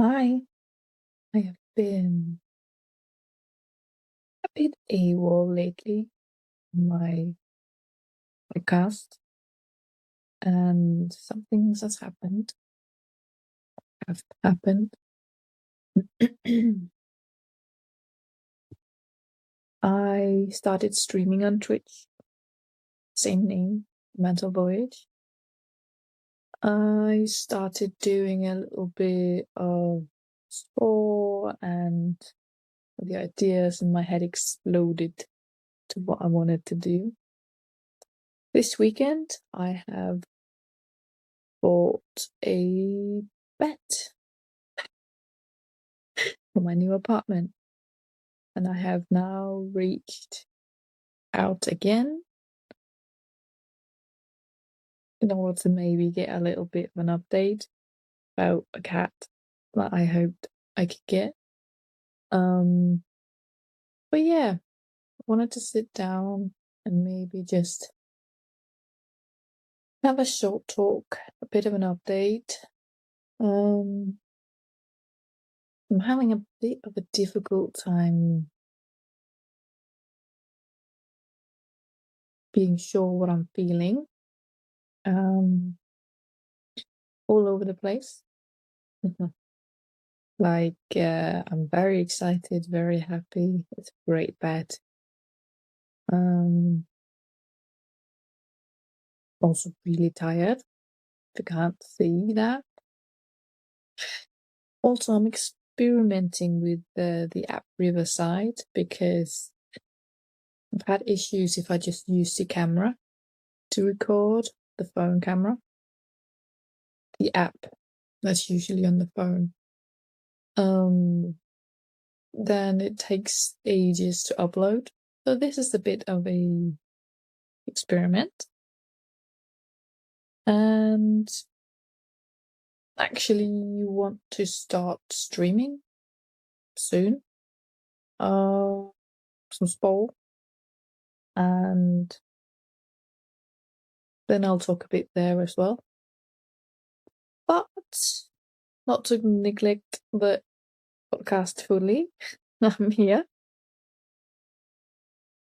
Hi, I have been a bit AWOL lately on my podcast, and some things have happened. I started streaming on Twitch, same name, Mental Voyage. I started doing a little bit of sport, and the ideas in my head exploded to what I wanted to do. This weekend, I have bought a bed for my new apartment, and I have now reached out again in order to maybe get a little bit of an update about a cat that I hoped I could get. But yeah, I wanted to sit down and maybe just have a short talk, a bit of an update. I'm having a bit of a difficult time being sure what I'm feeling. All over the place. I'm very excited, very happy. It's a great bed. Also really tired, if you can't see that. Also, I'm experimenting with the app Riverside because I've had issues if I just use the camera to record, the phone camera. The app that's usually on the phone. Then it takes ages to upload. So this is a bit of a experiment. And actually you want to start streaming soon. Some sport. And then I'll talk a bit there as well. But not to neglect the podcast fully. I'm here.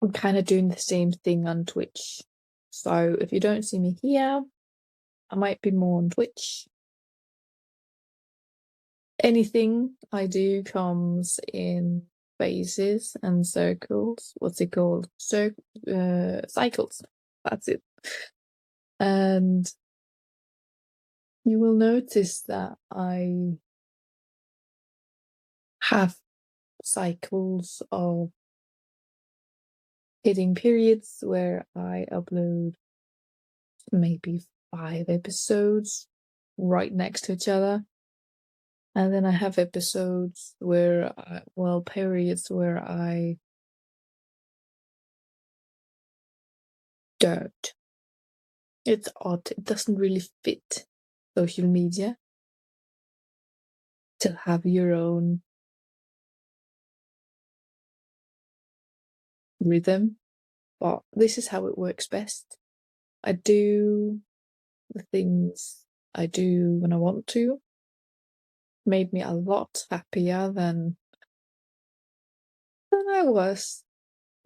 I'm kind of doing the same thing on Twitch. So if you don't see me here, I might be more on Twitch. Anything I do comes in phases and circles. What's it called? Cycles. That's it. And you will notice that I have cycles of hitting periods where I upload maybe 5 episodes right next to each other. And then I have episodes where, periods where I don't. It's odd. It doesn't really fit social media to have your own rhythm, but this is how it works best. I do the things I do when I want to. Made me a lot happier than I was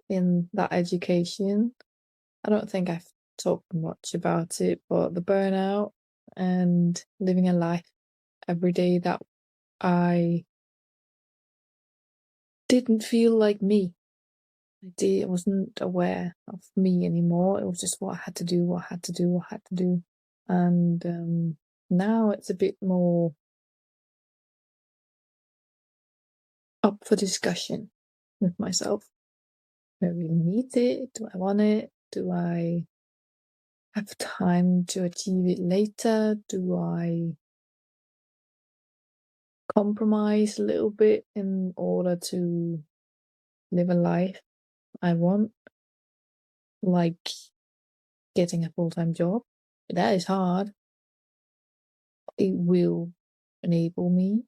in that education. I don't think I've talked much about it, but the burnout and living a life every day that I didn't feel like me. I wasn't aware of me anymore. It was just what I had to do, what I had to do, what I had to do. And now it's a bit more up for discussion with myself. Do I really need it? Do I want it? Do I have time to achieve it later? Do I compromise a little bit in order to live a life I want? Like getting a full-time job. That is hard. It will enable me,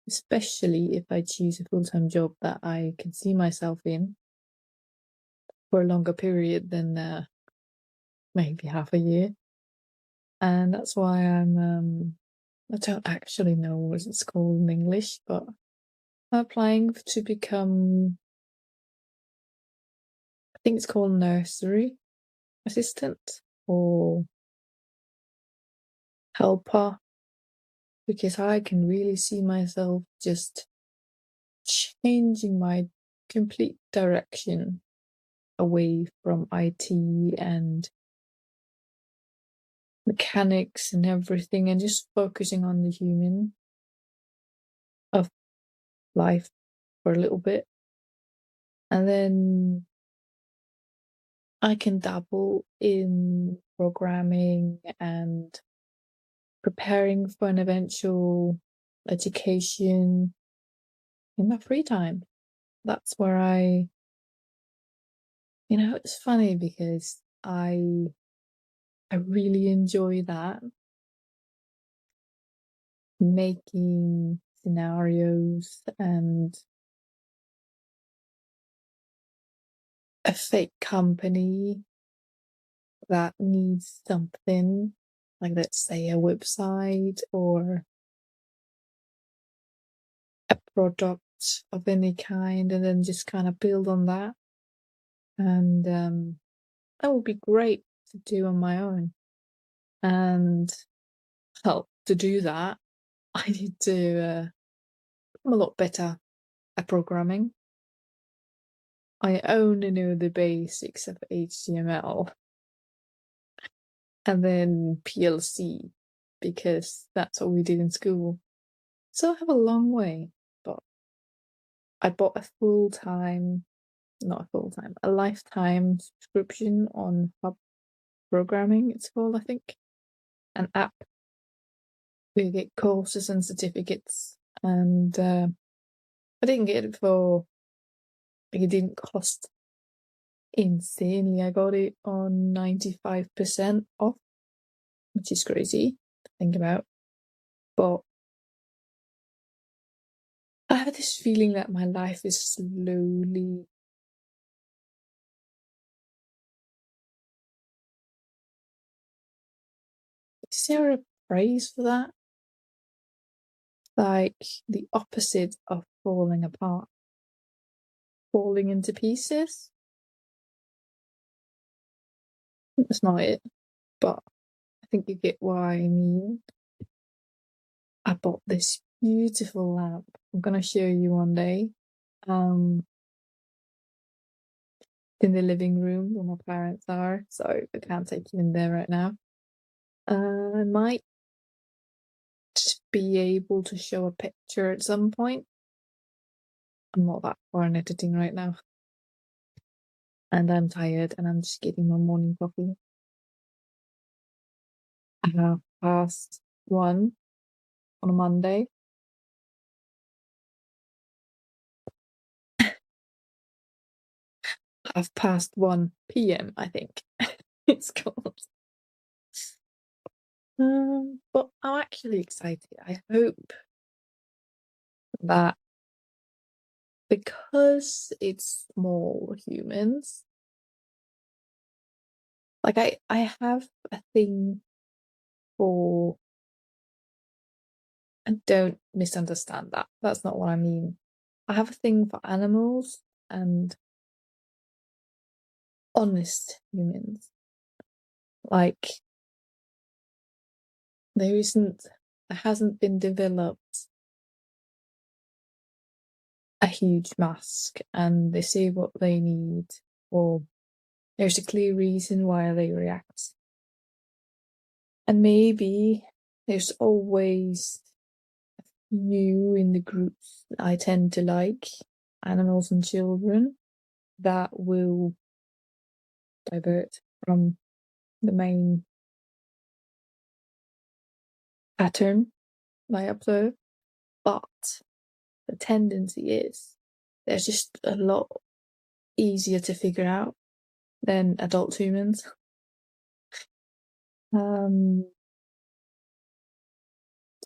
especially if I choose a full-time job that I can see myself in for a longer period than maybe half a year. And that's why I'm I don't actually know what it's called in English, but I'm applying to become, I think it's called nursery assistant or helper, because I can really see myself just changing my complete direction away from IT and mechanics and everything, and just focusing on the human of life for a little bit. And then I can dabble in programming and preparing for an eventual education in my free time. That's where it's funny because I really enjoy that, making scenarios and a fake company that needs something, like let's say a website or a product of any kind, and then just kind of build on that. And that would be great to do on my own. And well, to do that, I need to become a lot better at programming. I only know the basics of HTML and then PLC because that's what we did in school. So I have a long way, but I bought a lifetime subscription on Hub Programming, it's called, I think, an app where you get courses and certificates. And I didn't get it it didn't cost insanely. I got it on 95% off, which is crazy to think about. But I have this feeling that my life is slowly is there a phrase for that? Like the opposite of falling apart, falling into pieces. That's not it, but I think you get what I mean. I bought this beautiful lamp. I'm gonna show you one day. Um, in the living room where my parents are, so I can't take you in there right now. I might just be able to show a picture at some point. I'm not that far in editing right now. And I'm tired and I'm just getting my morning coffee. Past 1 on a Monday. Past 1 p.m, I think it's called. But I'm actually excited. I hope that because it's small humans, like I have a thing for, and don't misunderstand that. That's not what I mean. I have a thing for animals and honest humans. Like there hasn't been developed a huge mask and they say what they need, or there's a clear reason why they react. And maybe there's always you in the groups that I tend to like, animals and children, that will divert from the main pattern I observe. But the tendency is they're just a lot easier to figure out than adult humans. I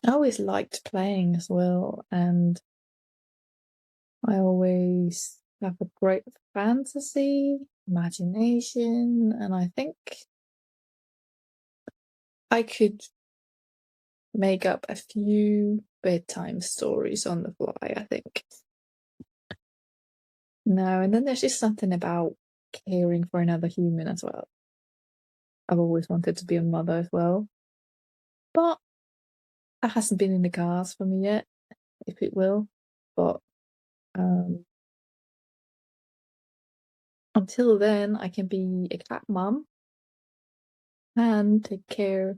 always liked playing as well, and I always have a great fantasy, imagination, and I think I could make up a few bedtime stories on the fly, I think. No, and then there's just something about caring for another human as well. I've always wanted to be a mother as well, but that hasn't been in the cards for me yet, if it will. But until then, I can be a cat mum and take care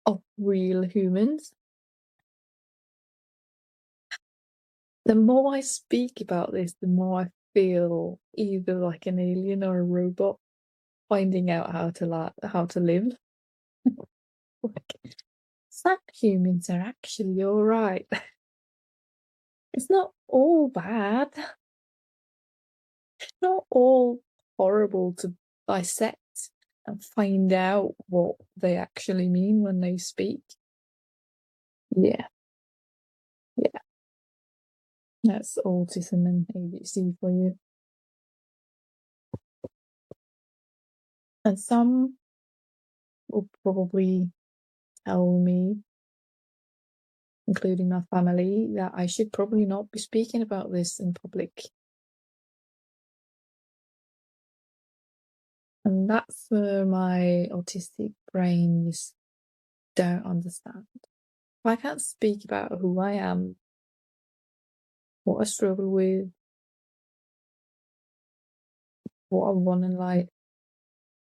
of real humans. The more I speak about this, the more I feel either like an alien or a robot finding out how to live. Like, some humans are actually all right. It's not all bad. It's not all horrible to dissect and find out what they actually mean when they speak. Yeah. Yeah. That's autism and ADHD for you. And some will probably tell me, including my family, that I should probably not be speaking about this in public. And that's where my autistic brain just don't understand. If I can't speak about who I am, what I struggle with, what I want in life,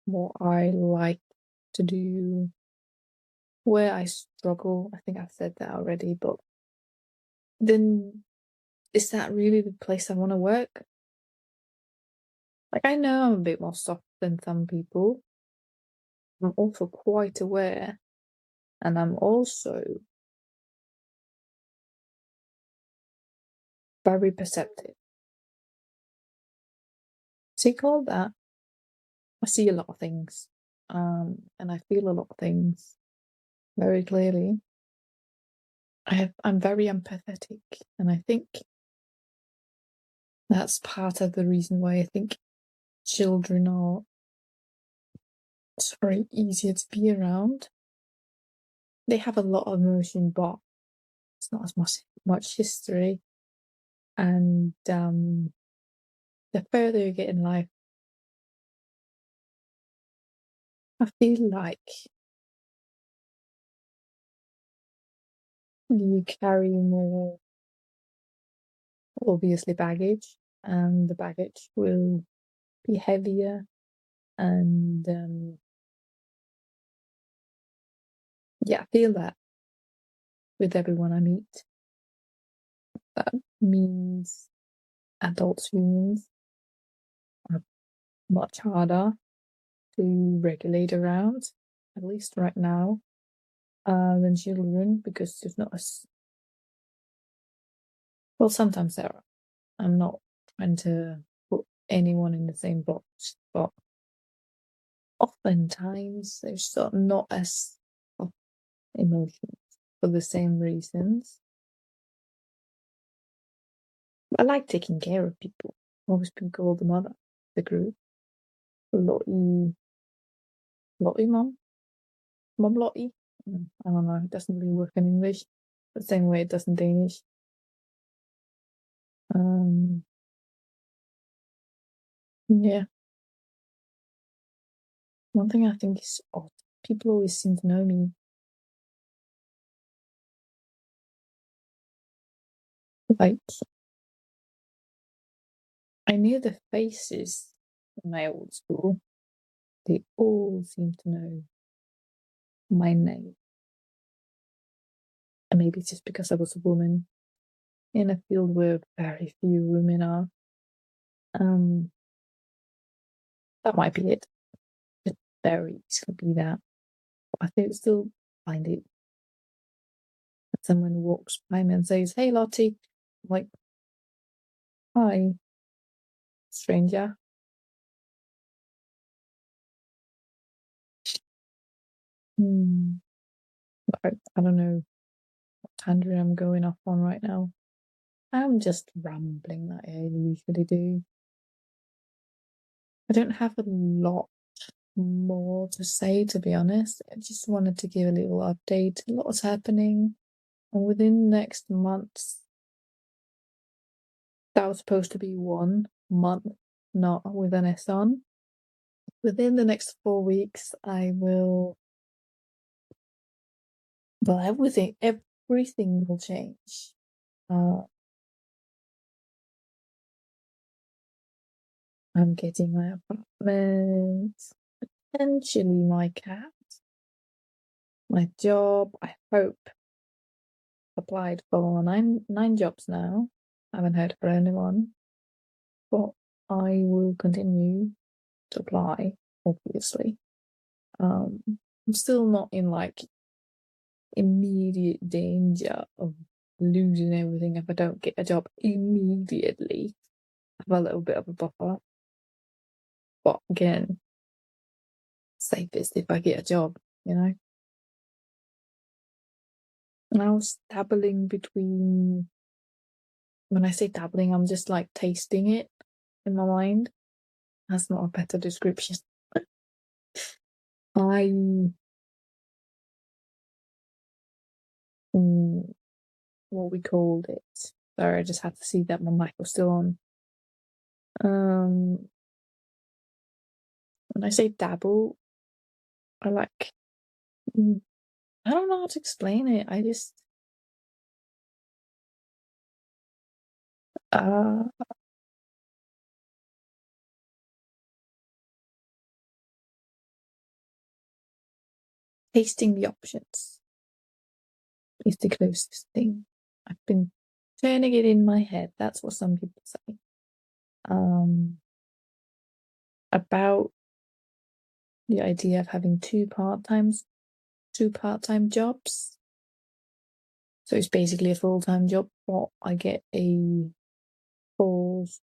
what I like to do, where I struggle. I think I've said that already, but then is that really the place I want to work? Like, I know I'm a bit more soft than some people. I'm also quite aware, and I'm also very perceptive. So you call that? I see a lot of things, and I feel a lot of things very clearly. I'm very empathetic, and I think that's part of the reason why I think children are easier to be around. They have a lot of emotion, but it's not as much history. And the further you get in life, I feel like you carry more, obviously, baggage, and the baggage will be heavier. And yeah, I feel that with everyone I meet. That means adult humans are much harder to regulate around, at least right now, than children, because there's not as well. Sometimes there are. I'm not trying to put anyone in the same box, but oftentimes there's sort of not as emotions for the same reasons. I like taking care of people. I've always been called the mother of the group. Lottie, Lottie mom? Mom Lottie? I don't know, it doesn't really work in English the same way it does in Danish. Yeah. One thing I think is odd, people always seem to know me. Like, I knew the faces in my old school. They all seem to know my name. And maybe it's just because I was a woman in a field where very few women are. That might be it. It very easily be that. I think still find it. Someone walks by me and says, "Hey, Lottie," I'm like, "Hi, stranger." I don't know what tangent I'm going off on right now. I'm just rambling like I usually do. I don't have a lot more to say, to be honest. I just wanted to give a little update. A lot's happening. And within the next month, that was supposed to be 1 month, not with an S on. Within the next 4 weeks, I will. Well, everything will change. I'm getting my apartment, potentially my cat, my job. I hope. Applied for nine jobs now. I haven't heard for anyone, but I will continue to apply. Obviously, I'm still not in like immediate danger of losing everything if I don't get a job immediately. I have a little bit of a buffer, but again, safest if I get a job, you know. And I was dabbling between. When I say dabbling, I'm just like tasting it in my mind. That's not a better description. What we called it. Sorry, I just had to see that my mic was still on. When I say dabble, I like. I don't know how to explain it. I just. Tasting the options is the closest thing. I've been turning it in my head. That's what some people say. About the idea of having two part-time jobs. So it's basically a full-time job, but I get a calls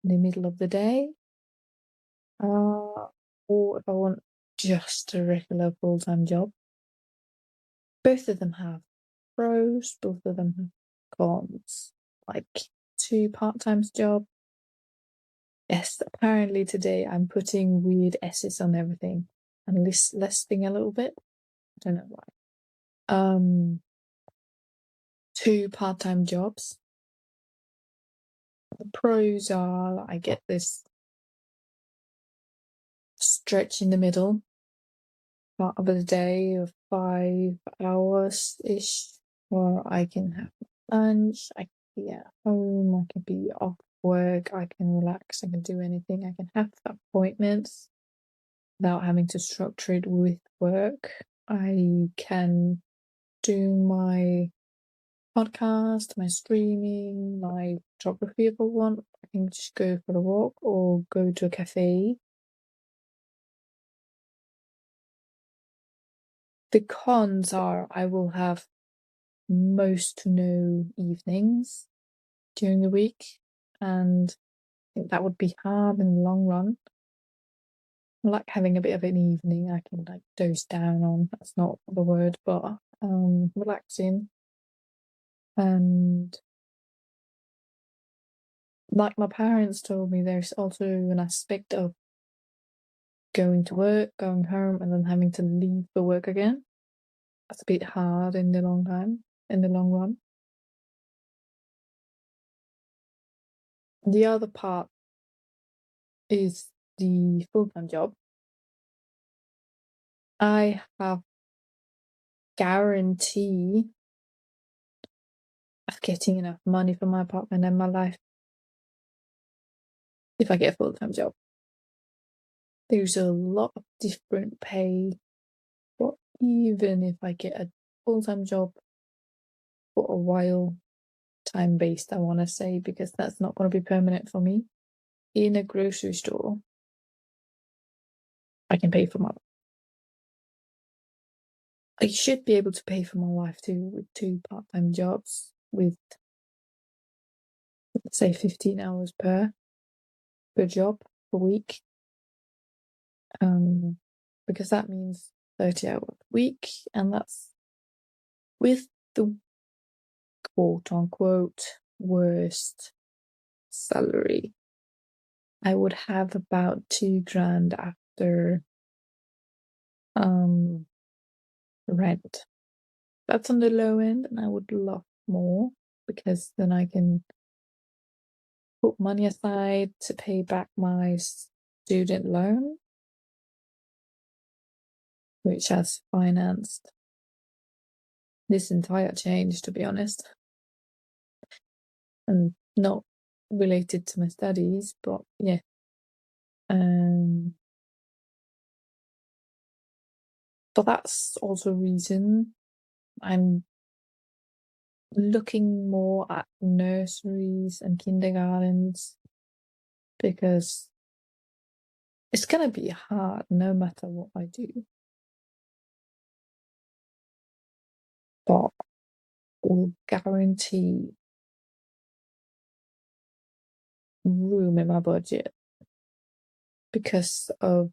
in the middle of the day. Or if I want just a regular full-time job. Both of them have pros, both of them have cons. Like 2 part-time job. Yes, apparently today I'm putting weird S's on everything and lisping a little bit. I don't know why. 2 part-time jobs. The pros are I get this stretch in the middle part of the day of 5 hours-ish, where I can have lunch, I can be at home, I can be off work, I can relax, I can do anything, I can have appointments without having to structure it with work. I can do my podcast, my streaming, my photography if I want. I can just go for a walk or go to a cafe. The cons are I will have most to no evenings during the week, and I think that would be hard in the long run. I like having a bit of an evening I can like doze down on. That's not the word, but relaxing. And like my parents told me, there's also an aspect of going to work, going home, and then having to leave for work again. That's a bit hard in the long run. The other part is the full-time job. I have guarantee of getting enough money for my apartment and my life if I get a full-time job. There's a lot of different pay, but even if I get a full-time job for a while, time-based, I want to say, because that's not going to be permanent for me, in a grocery store, I can pay for my. I should be able to pay for my life too with 2 part-time jobs with, let's say, 15 hours per job per week. Because that means 30 hours a week, and that's with the quote-unquote worst salary. I would have about 2 grand after Rent. That's on the low end, and I would love more because then I can put money aside to pay back my student loan, which has financed this entire change, to be honest, and not related to my studies, but yeah. But that's also a reason I'm looking more at nurseries and kindergartens, because it's gonna be hard no matter what I do. But will guarantee room in my budget because of,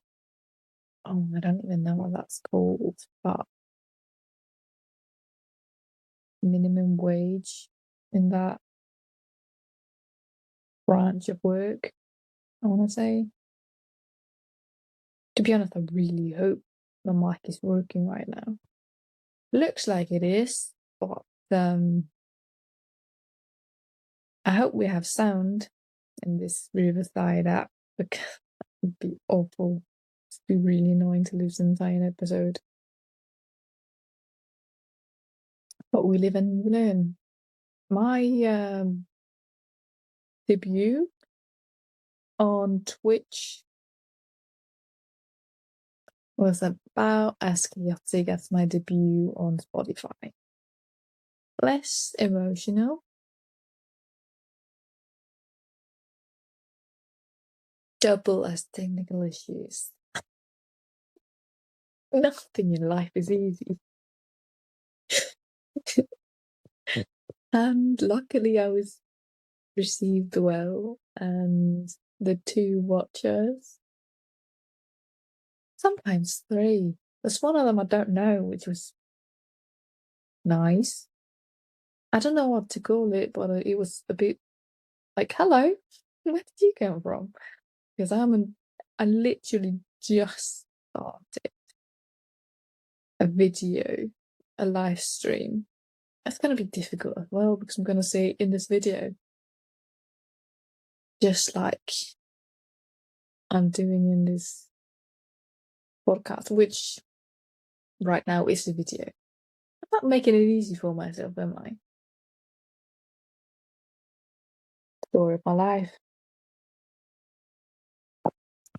I don't even know what that's called, but minimum wage in that branch of work, I want to say. To be honest, I really hope the mic is working right now. Looks like it is, but I hope we have sound in this Riverside app, because that would be awful. It'd be really annoying to lose an entire episode. But we live and we learn. My debut on Twitch was about as chaotic as my debut on Spotify. Less emotional. Double as technical issues. Nothing in life is easy. And luckily I was received well, and the 2 watchers, sometimes 3. There's one of them I don't know, which was nice. I don't know what to call it, but it was a bit like, hello, where did you come from? Because I literally just started a video, a live stream. It's going to be difficult as well, because I'm going to say in this video, just like I'm doing in this podcast, which right now is a video. I'm not making it easy for myself, am I? Story of my life.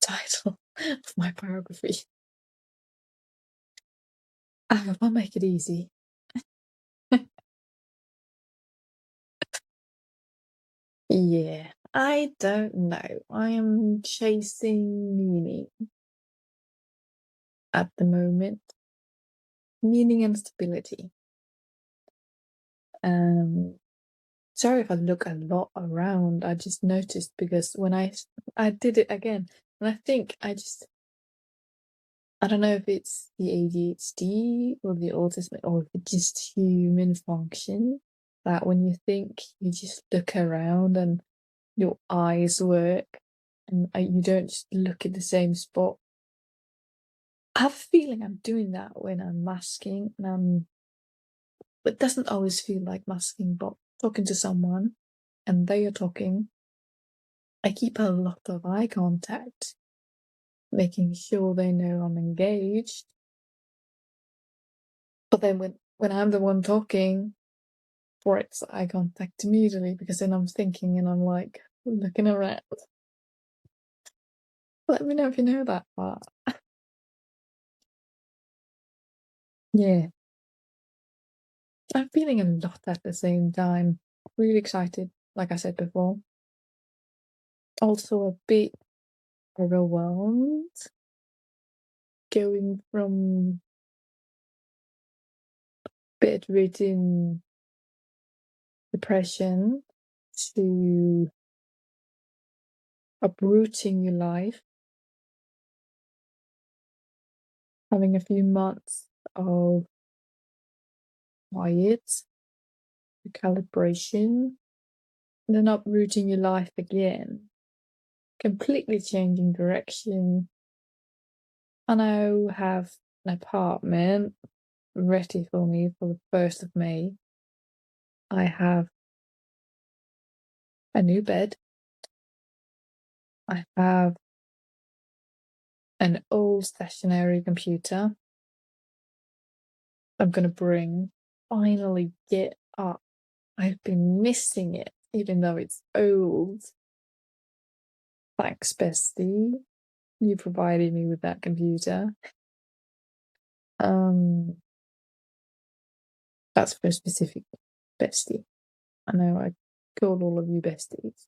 Title of my biography. I hope I make it easy. Yeah, I don't know. I am chasing meaning at the moment. Meaning and stability. Sorry if I look a lot around. I just noticed, because when I did it again, and I think I don't know if it's the ADHD or the autism, or if it's just human function, that when you think, you just look around and your eyes work, and you don't just look at the same spot. I have a feeling I'm doing that when I'm masking, and it doesn't always feel like masking, but talking to someone and they are talking, I keep a lot of eye contact, making sure they know I'm engaged. But then when I'm the one talking, breaks eye contact immediately, because then I'm thinking and I'm like looking around. Let me know if you know that part. Yeah. I'm feeling a lot at the same time. Really excited, like I said before. Also a bit overwhelmed, going from bedridden depression to uprooting your life, having a few months of quiet, recalibration, and then uprooting your life again, completely changing direction. I now have an apartment ready for me for the 1st of May. I have a new bed. I have an old stationary computer. I'm gonna finally get up. I've been missing it, even though it's old. Thanks, bestie. You provided me with that computer. That's for a specific bestie. I know I call all of you besties.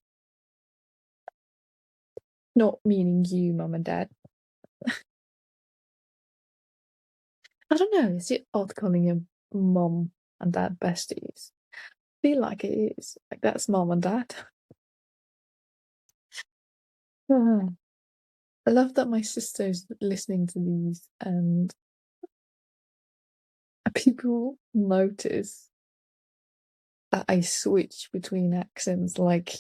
Not meaning you, mum and dad. I don't know, is it odd calling your mum and dad besties? I feel like it is. Like, that's mum and dad. I love that my sister's listening to these and people notice that I switch between accents like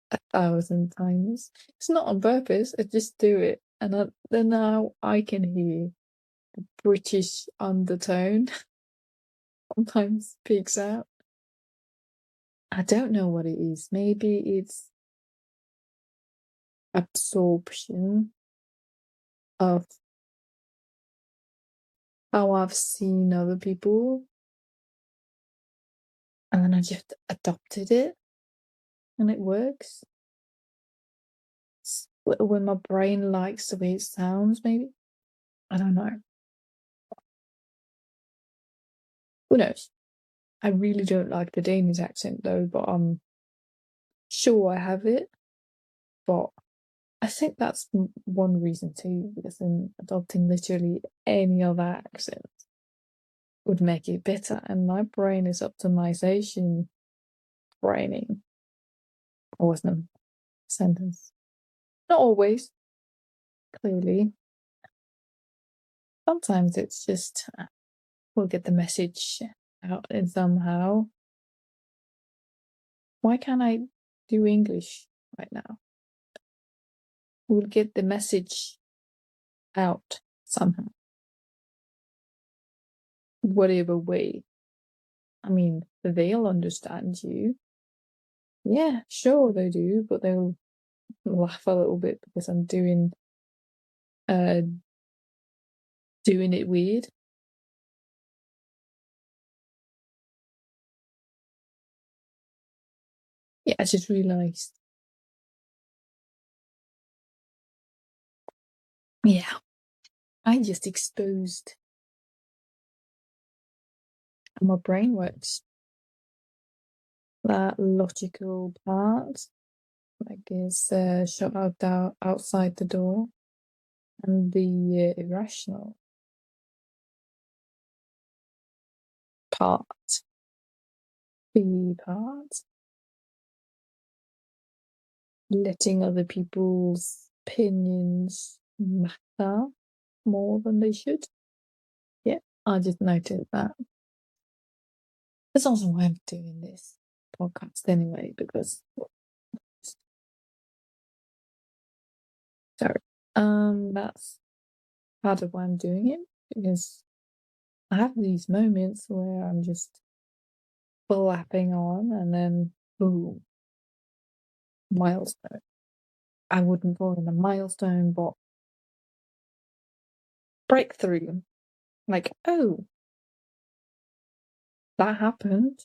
1,000 times. It's not on purpose, I just do it. And then now I can hear the British undertone sometimes peeks out. I don't know what it is. Maybe it's absorption of how I've seen other people, and then I just adopted it, and it works. When my brain likes the way it sounds, maybe. I don't know. Who knows? I really don't like the Danish accent though, but I'm sure I have it. But I think that's one reason too, because then adopting literally any other accent would make it better. And my brain is optimization braining. Or wasn't a sentence. Not always, clearly. Sometimes it's just we'll get the message out in somehow. Why can't I do English right now? We'll get the message out somehow. Whatever way. I mean, they'll understand you. Yeah, sure they do, but they'll laugh a little bit because I'm doing it weird. Yeah, I just realised. Yeah, I just exposed how my brain works. That logical part, like, is shut out outside the door, and the irrational part, the part, letting other people's opinions matter more than they should. Yeah, I just noted that. That's also why I'm doing this podcast anyway, because sorry, that's part of why I'm doing it, because I have these moments where I'm just flapping on and then boom, milestone. I wouldn't call it a milestone, but breakthrough. Like, oh, that happened.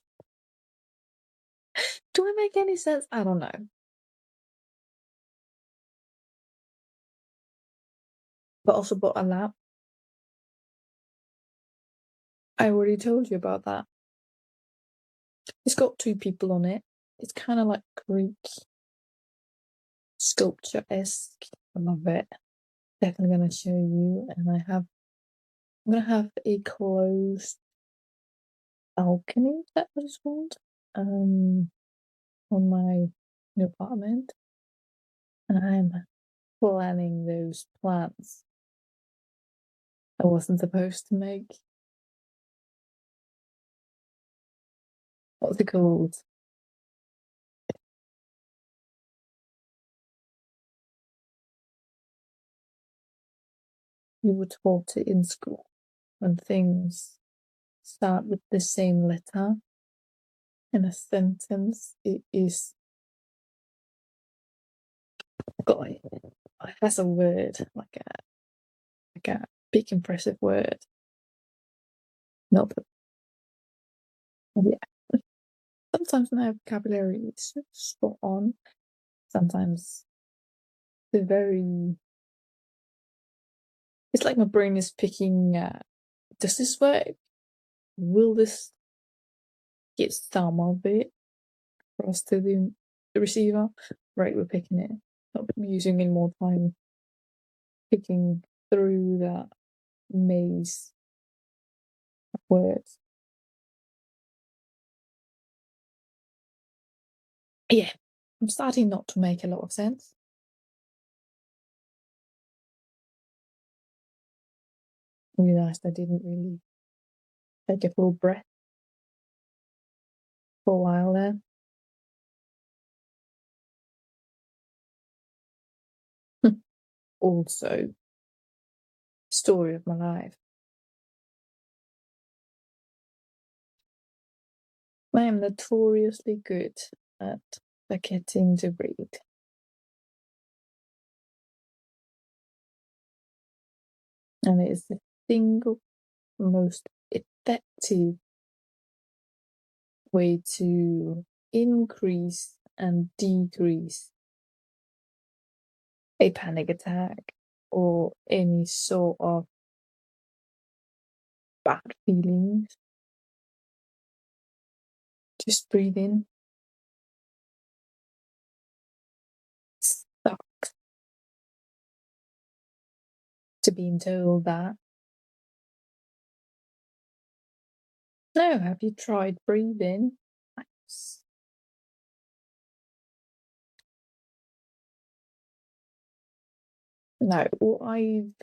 Do I make any sense? I don't know. But also bought a lamp. I already told you about that. It's got 2 people on it. It's kind of like Greek sculpture-esque. I love it. Definitely gonna show you. And I'm gonna have a closed balcony, is that what it's called? On my new apartment. And I'm planning those plants I wasn't supposed to make. What's it called? you were taught it in school when things start with the same letter in a sentence. It is got it has a word like a big impressive word. Not that, yeah. Sometimes my vocabulary is spot on. Sometimes they're very. It's like my brain is picking. Does this work? Will this get some of it across to the receiver? Right, we're picking it. Not using any more time picking through that maze of words. Yeah, I'm starting not to make a lot of sense. I realised I didn't really take a full breath for a while there. Also, story of my life. I am notoriously good at forgetting to read. And it is the single most effective way to increase and decrease a panic attack or any sort of bad feelings. Just breathe in. Sucks to being told that. No, have you tried breathing? Nice. No, what I've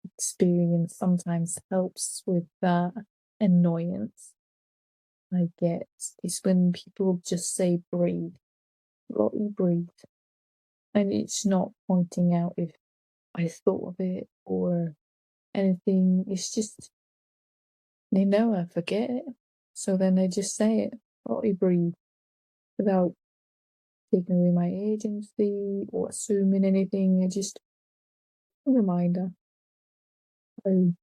experienced sometimes helps with that annoyance I get is when people just say breathe, what you breathe. And it's not pointing out if I thought of it or anything. It's just they know I forget it. So then they just say it, what you breathe, without taking away my agency or assuming anything. It's just a reminder. So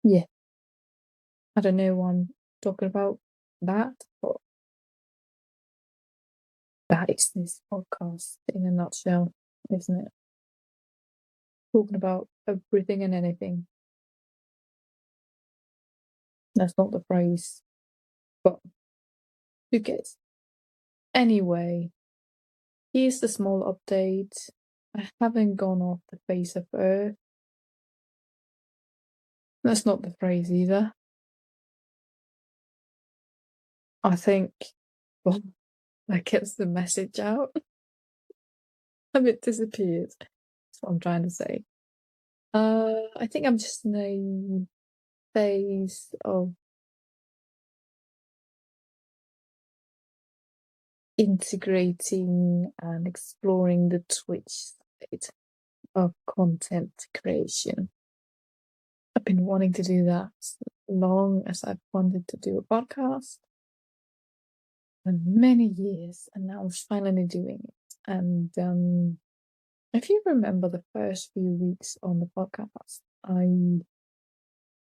yeah. I don't know why I'm talking about that, but that is this podcast in a nutshell, isn't it? Talking about everything and anything. That's not the phrase, but who cares? Anyway, here's the small update. I haven't gone off the face of Earth. That's not the phrase either. I think, well, that gets the message out. A bit disappeared. That's what I'm trying to say. I think I'm just in a phase of integrating and exploring the Twitch side of content creation. I've been wanting to do that as long as I've wanted to do a podcast for many years, and now I'm finally doing it. And if you remember the first few weeks on the podcast, I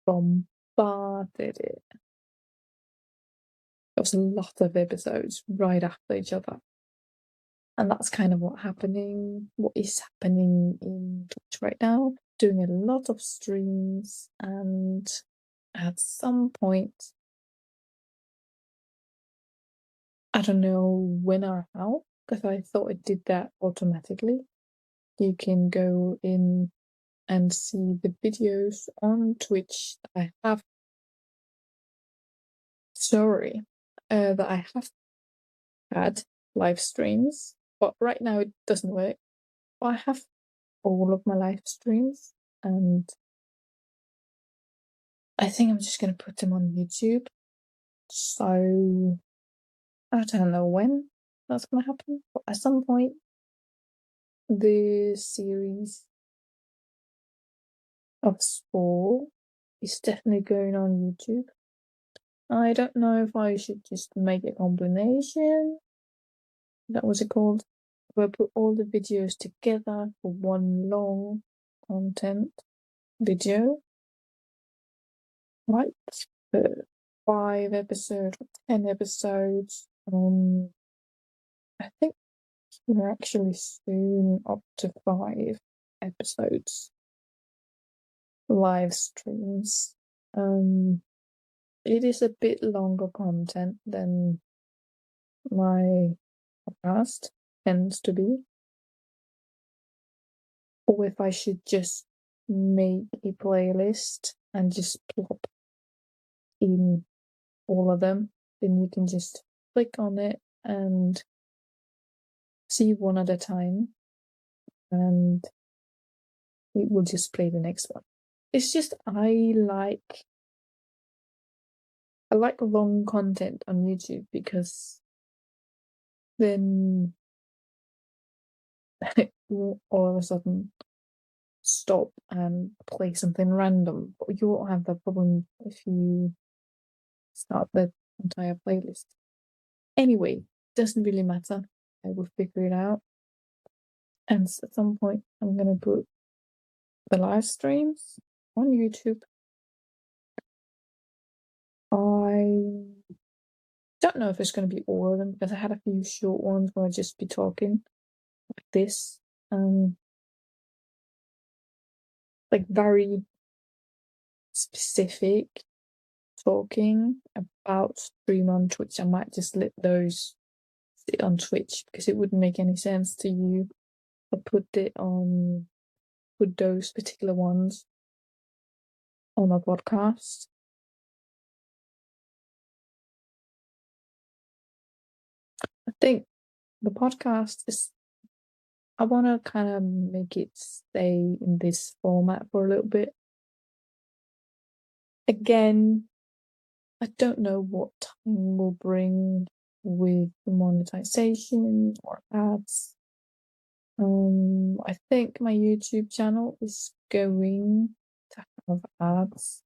bombarded it. There was a lot of episodes right after each other. And that's kind of what is happening in Twitch right now. Doing a lot of streams, and at some point, I don't know when or how, because I thought it did that automatically. You can go in and see the videos on Twitch that I have. That I have had live streams, but right now it doesn't work. I have all of my live streams, and I think I'm just gonna put them on YouTube. So I don't know when that's gonna happen, but at some point the series of sport is definitely going on YouTube. I don't know if I should just make a combination. That was it called? Where I put all the videos together for one long content video. Like 5 episodes or 10 episodes. I think we're actually soon up to 5 episodes. Live streams. It is a bit longer content than my podcast tends to be. Or if I should just make a playlist and just plop in all of them, then you can just click on it and see one at a time, and it will just play the next one. It's just I like long content on YouTube because then it will all of a sudden stop and play something random. But you won't have that problem if you start the entire playlist. Anyway, doesn't really matter. I will figure it out. And at some point, I'm gonna put the live streams on YouTube. I don't know if it's going to be all of them because I had a few short ones where I'd just be talking like this, like very specific talking about stream on Twitch. I might just let those sit on Twitch because it wouldn't make any sense to you to put those particular ones on a podcast. I think the podcast is, I want to kind of make it stay in this format for a little bit. Again, I don't know what time will bring with monetization or ads. I think my YouTube channel is going to have ads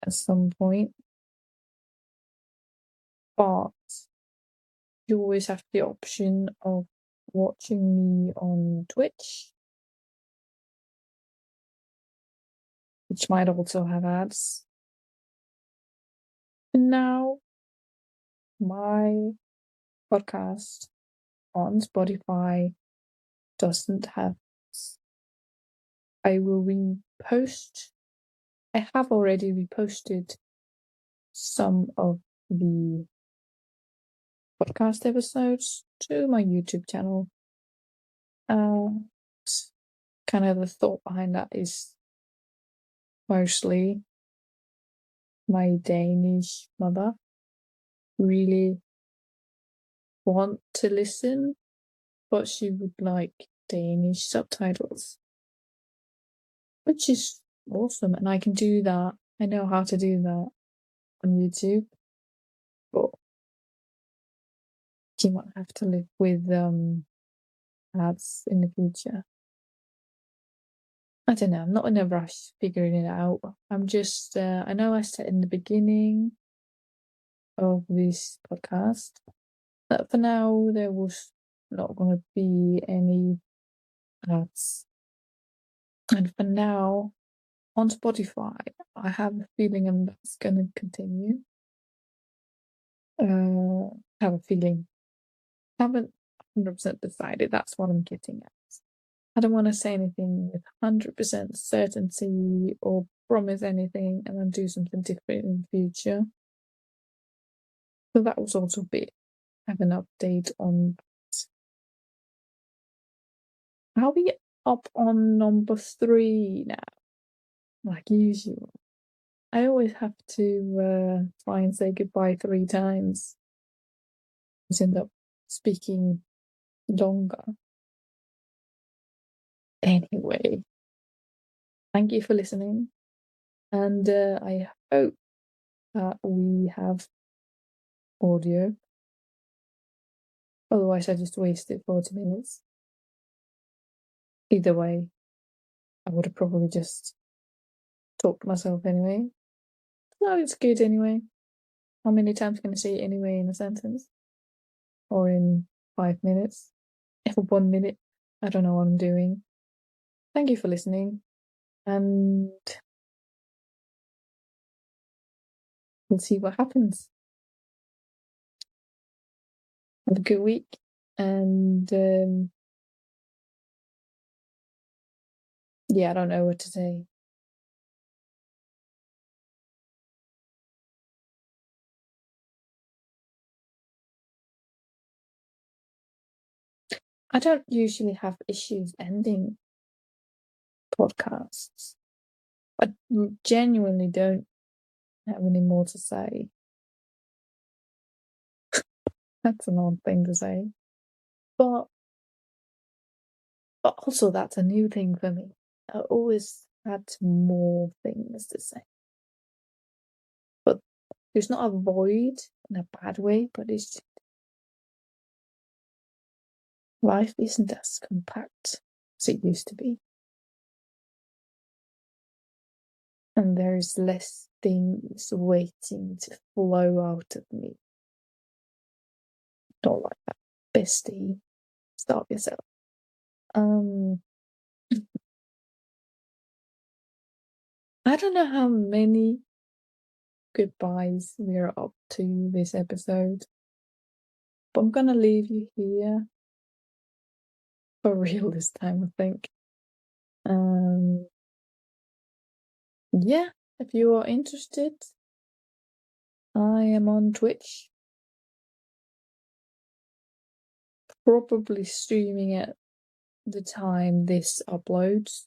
at some point, but you always have the option of watching me on Twitch, which might also have ads. And now, my podcast on Spotify doesn't have ads. I will repost. I have already reposted some of the podcast episodes to my YouTube channel. Kind of the thought behind that is mostly my Danish mother really want to listen, but she would like Danish subtitles, which is awesome, and I can do that. I know how to do that on YouTube, but you might have to live with ads in the future. I don't know, I'm not in a rush figuring it out. I'm just, I know I said in the beginning of this podcast that for now there was not going to be any ads. And for now, on Spotify, I have a feeling that's going to continue. I have a feeling. I haven't 100% decided. That's what I'm getting at. I don't want to say anything with 100% certainty or promise anything and then do something different in the future. So that was also a bit of an update on that. Are we up on number 3 now? Like usual. I always have to try and say goodbye 3 times. I just end up speaking longer. Anyway, thank you for listening, and I hope that we have audio. Otherwise, I just wasted 40 minutes. Either way, I would have probably just talked to myself anyway. No, it's good anyway. How many times can I say anyway in a sentence? Or in 5 minutes? Or 1 minute? I don't know what I'm doing. Thank you for listening. And we'll see what happens. Have a good week. And yeah, I don't know what to say. I don't usually have issues ending podcasts. I genuinely don't have any more to say. That's an odd thing to say. But also that's a new thing for me. I always had more things to say. But there's not a void in a bad way, but it's just, life isn't as compact as it used to be. And there's less things waiting to flow out of me. Don't like that. Bestie, stop yourself. I don't know how many goodbyes we're up to this episode, but I'm gonna leave you here for real this time, I think. Yeah, if you are interested, I am on Twitch. Probably streaming at the time this uploads.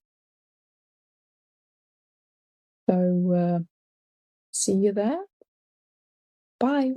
So, see you there. Bye.